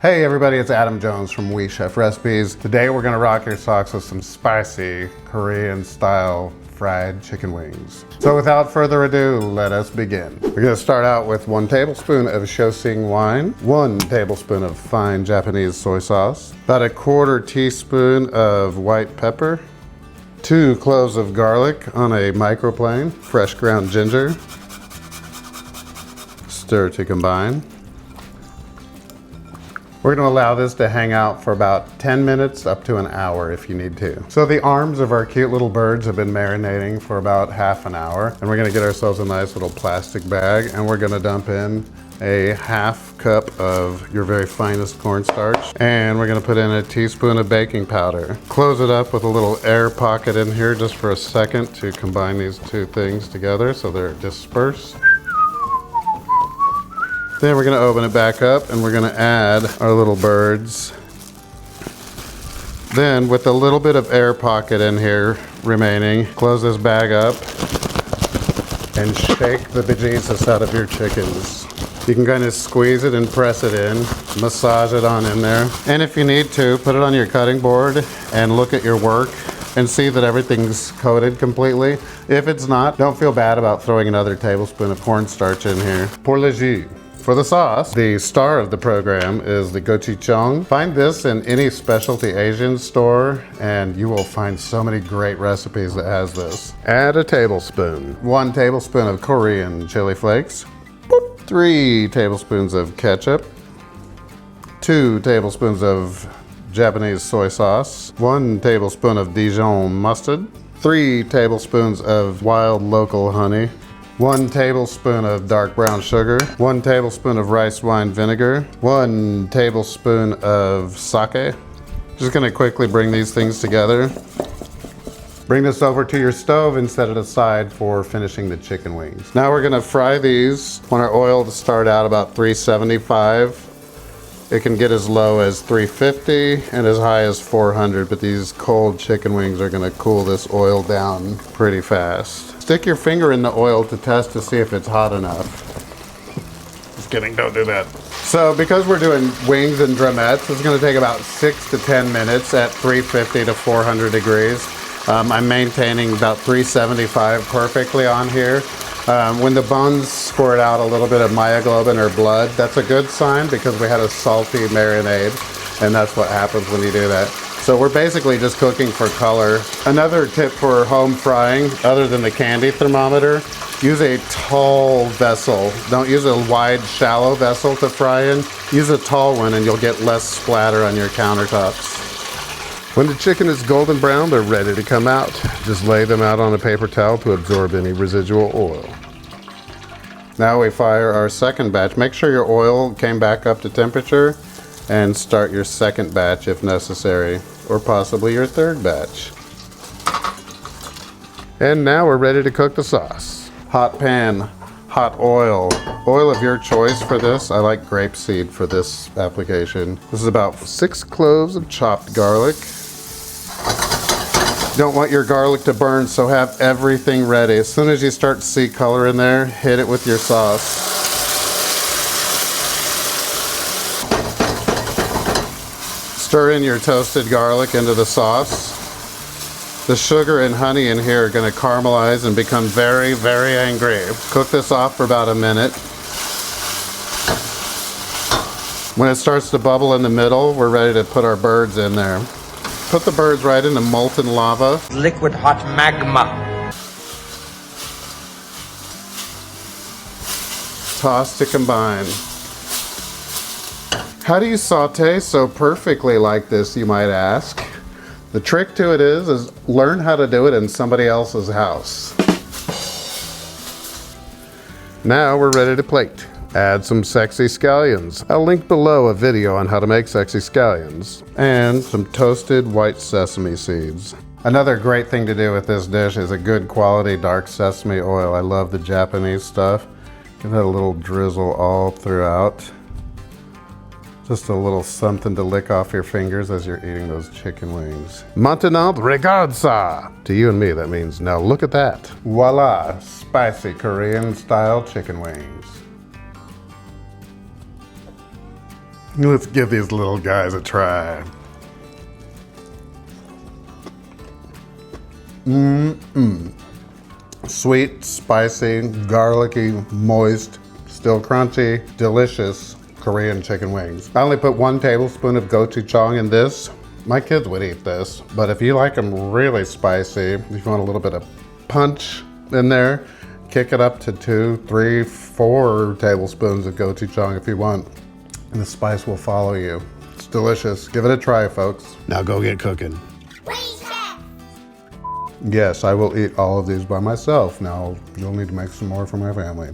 Hey everybody, it's Adam Jones from We Chef Recipes. Today we're gonna rock your socks with some spicy Korean style fried chicken wings. So without further ado, let us begin. We're gonna start out with 1 tablespoon of Shoesing wine, 1 tablespoon of fine Japanese soy sauce, about 1/4 teaspoon of white pepper, 2 cloves of garlic on a microplane, fresh ground ginger, stir to combine. We're going to allow this to hang out for about 10 minutes up to an hour if you need to. So the arms of our cute little birds have been marinating for about half an hour, and we're going to get ourselves a nice little plastic bag, and we're going to dump in a 1/2 cup of your very finest cornstarch, and we're going to put in a teaspoon of baking powder. Close it up with a little air pocket in here just for a second to combine these two things together so they're dispersed. Then we're gonna open it back up and we're gonna add our little birds. Then with a little bit of air pocket in here remaining, close this bag up and shake the bejesus out of your chickens. You can kind of squeeze it and press it in, massage it on in there. And if you need to, put it on your cutting board and look at your work and see that everything's coated completely. If it's not, don't feel bad about throwing another tablespoon of cornstarch in here. Pour le jus. For the sauce, the star of the program is the gochujang. Find this in any specialty Asian store and you will find so many great recipes that has this. Add a tablespoon. 1 tablespoon of Korean chili flakes. 3 tablespoons of ketchup. 2 tablespoons of Japanese soy sauce. 1 tablespoon of Dijon mustard. 3 tablespoons of wild local honey. 1 tablespoon of dark brown sugar, 1 tablespoon of rice wine vinegar, 1 tablespoon of sake. Just gonna quickly bring these things together. Bring this over to your stove and set it aside for finishing the chicken wings. Now we're gonna fry these. Want our oil to start out about 375. It can get as low as 350 and as high as 400, but these cold chicken wings are gonna cool this oil down pretty fast. Stick your finger in the oil to test to see if it's hot enough. Just kidding, don't do that. So because we're doing wings and drumettes, it's gonna take about 6 to 10 minutes at 350 to 400 degrees. I'm maintaining about 375 perfectly on here. When the bones squirt out a little bit of myoglobin or blood, that's a good sign because we had a salty marinade, and that's what happens when you do that. So we're basically just cooking for color. Another tip for home frying, other than the candy thermometer, use a tall vessel. Don't use a wide, shallow vessel to fry in. Use a tall one and you'll get less splatter on your countertops. When the chicken is golden brown, they're ready to come out. Just lay them out on a paper towel to absorb any residual oil. Now we fire our second batch. Make sure your oil came back up to temperature and start your second batch if necessary, or possibly your third batch. And now we're ready to cook the sauce. Hot pan, hot oil. Oil of your choice for this. I like grapeseed for this application. This is about 6 cloves of chopped garlic. Don't want your garlic to burn, so have everything ready. As soon as you start to see color in there, hit it with your sauce. Stir in your toasted garlic into the sauce. The sugar and honey in here are gonna caramelize and become very, very angry. Cook this off for about a minute. When it starts to bubble in the middle, we're ready to put our birds in there. Put the birds right into molten lava. Liquid hot magma. Toss to combine. How do you saute so perfectly like this, you might ask? The trick to it is learn how to do it in somebody else's house. Now we're ready to plate. Add some sexy scallions. I'll link below a video on how to make sexy scallions. And some toasted white sesame seeds. Another great thing to do with this dish is a good quality dark sesame oil. I love the Japanese stuff. Give that a little drizzle all throughout. Just a little something to lick off your fingers as you're eating those chicken wings. Maintenant, regarde ça! To you and me, that means now look at that. Voila, spicy Korean style chicken wings. Let's give these little guys a try. Sweet, spicy, garlicky, moist, still crunchy, delicious Korean chicken wings. I only put 1 tablespoon of gochujang in this. My kids would eat this, but if you like them really spicy, if you want a little bit of punch in there, kick it up to 2, 3, 4 tablespoons of gochujang if you want, and the spice will follow you. It's delicious. Give it a try, folks. Now go get cooking. Yes, I will eat all of these by myself. Now, you'll need to make some more for my family.